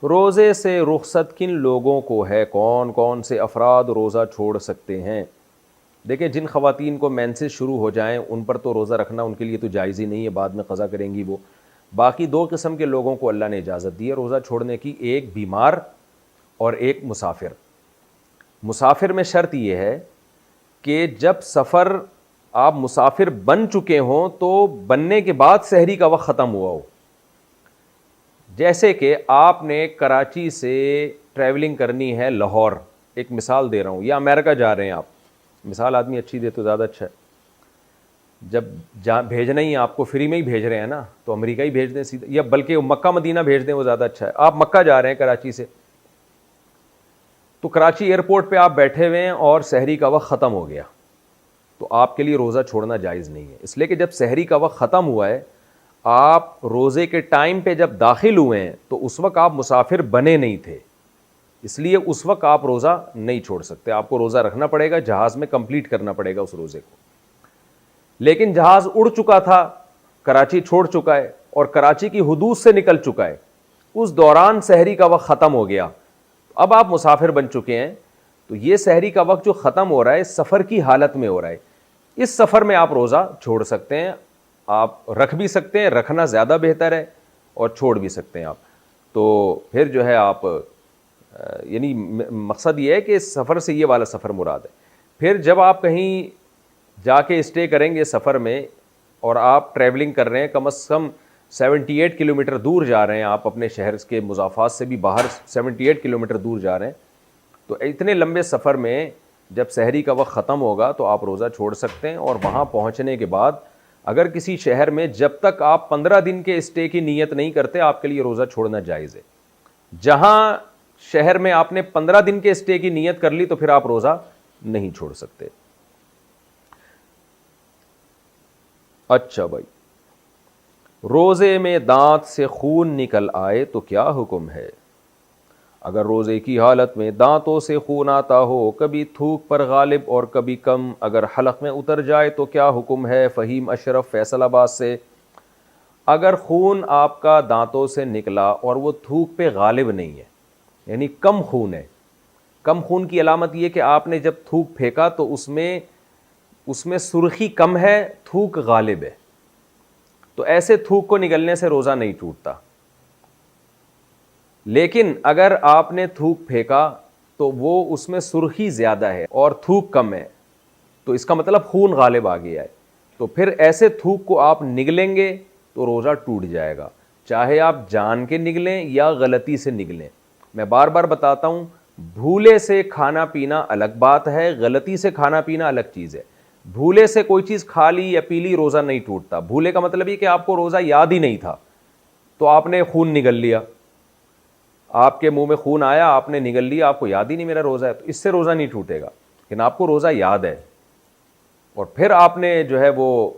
روزے سے رخصت کن لوگوں کو ہے؟ کون کون سے افراد روزہ چھوڑ سکتے ہیں؟ دیکھیں، جن خواتین کو مینسز شروع ہو جائیں ان پر تو روزہ رکھنا ان کے لیے تو جائز ہی نہیں ہے، بعد میں قضا کریں گی وہ۔ باقی دو قسم کے لوگوں کو اللہ نے اجازت دی ہے روزہ چھوڑنے کی، ایک بیمار اور ایک مسافر۔ مسافر میں شرط یہ ہے کہ جب سفر آپ مسافر بن چکے ہوں تو بننے کے بعد سحری کا وقت ختم ہوا ہو۔ جیسے کہ آپ نے کراچی سے ٹریولنگ کرنی ہے لاہور، ایک مثال دے رہا ہوں، یا امریکہ جا رہے ہیں آپ، مثال آدمی اچھی دے تو زیادہ اچھا ہے۔ جب بھیجنا ہی آپ کو فری میں ہی بھیج رہے ہیں نا، تو امریکہ ہی بھیج دیں سیدھا، یا بلکہ مکہ مدینہ بھیج دیں، وہ زیادہ اچھا ہے۔ آپ مکہ جا رہے ہیں کراچی سے، تو کراچی ایئرپورٹ پہ آپ بیٹھے ہوئے ہیں اور سحری کا وقت ختم ہو گیا، تو آپ کے لیے روزہ چھوڑنا جائز نہیں ہے، اس لیے کہ جب سحری کا وقت ختم ہوا ہے، آپ روزے کے ٹائم پہ جب داخل ہوئے ہیں تو اس وقت آپ مسافر بنے نہیں تھے، اس لیے اس وقت آپ روزہ نہیں چھوڑ سکتے، آپ کو روزہ رکھنا پڑے گا، جہاز میں کمپلیٹ کرنا پڑے گا اس روزے کو۔ لیکن جہاز اڑ چکا تھا، کراچی چھوڑ چکا ہے اور کراچی کی حدود سے نکل چکا ہے، اس دوران سحری کا وقت ختم ہو گیا، اب آپ مسافر بن چکے ہیں، تو یہ سحری کا وقت جو ختم ہو رہا ہے سفر کی حالت میں ہو رہا ہے، اس سفر میں آپ روزہ چھوڑ سکتے ہیں، آپ رکھ بھی سکتے ہیں، رکھنا زیادہ بہتر ہے، اور چھوڑ بھی سکتے ہیں آپ۔ تو پھر جو ہے آپ یعنی مقصد یہ ہے کہ سفر سے یہ والا سفر مراد ہے۔ پھر جب آپ کہیں جا کے اسٹے کریں گے سفر میں، اور آپ ٹریولنگ کر رہے ہیں، کم از کم 78 کلومیٹر دور جا رہے ہیں، آپ اپنے شہر کے مضافات سے بھی باہر 78 کلومیٹر دور جا رہے ہیں، تو اتنے لمبے سفر میں جب سحری کا وقت ختم ہوگا تو آپ روزہ چھوڑ سکتے ہیں، اور وہاں پہنچنے کے بعد اگر کسی شہر میں جب تک آپ 15 دن کے اسٹے کی نیت نہیں کرتے آپ کے لیے روزہ چھوڑنا جائز ہے۔ جہاں شہر میں آپ نے 15 دن کے اسٹے کی نیت کر لی تو پھر آپ روزہ نہیں چھوڑ سکتے۔ اچھا بھائی، روزے میں دانت سے خون نکل آئے تو کیا حکم ہے؟ اگر روزے کی حالت میں دانتوں سے خون آتا ہو، کبھی تھوک پر غالب اور کبھی کم، اگر حلق میں اتر جائے تو کیا حکم ہے؟ فہیم اشرف فیصل آباد سے۔ اگر خون آپ کا دانتوں سے نکلا اور وہ تھوک پہ غالب نہیں ہے، یعنی کم خون ہے، کم خون کی علامت یہ کہ آپ نے جب تھوک پھینکا تو اس میں سرخی کم ہے، تھوک غالب ہے، تو ایسے تھوک کو نگلنے سے روزہ نہیں ٹوٹتا۔ لیکن اگر آپ نے تھوک پھینکا تو وہ اس میں سرخی زیادہ ہے اور تھوک کم ہے، تو اس کا مطلب خون غالب آ گیا ہے، تو پھر ایسے تھوک کو آپ نگلیں گے تو روزہ ٹوٹ جائے گا، چاہے آپ جان کے نگلیں یا غلطی سے نگلیں۔ میں بار بار بتاتا ہوں، بھولے سے کھانا پینا الگ بات ہے، غلطی سے کھانا پینا الگ چیز ہے۔ بھولے سے کوئی چیز کھا لی یا پی لی روزہ نہیں ٹوٹتا، بھولے کا مطلب یہ کہ آپ کو روزہ یاد ہی نہیں تھا، تو آپ نے خون نگل لیا، آپ کے منہ میں خون آیا، آپ نے نگل لیا، آپ کو یاد ہی نہیں میرا روزہ ہے، تو اس سے روزہ نہیں ٹوٹے گا، لیکن آپ کو روزہ یاد ہے، اور پھر آپ نے جو ہے وہ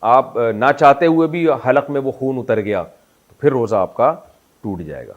آپ نہ چاہتے ہوئے بھی حلق میں وہ خون اتر گیا، تو پھر روزہ آپ کا ٹوٹ جائے گا۔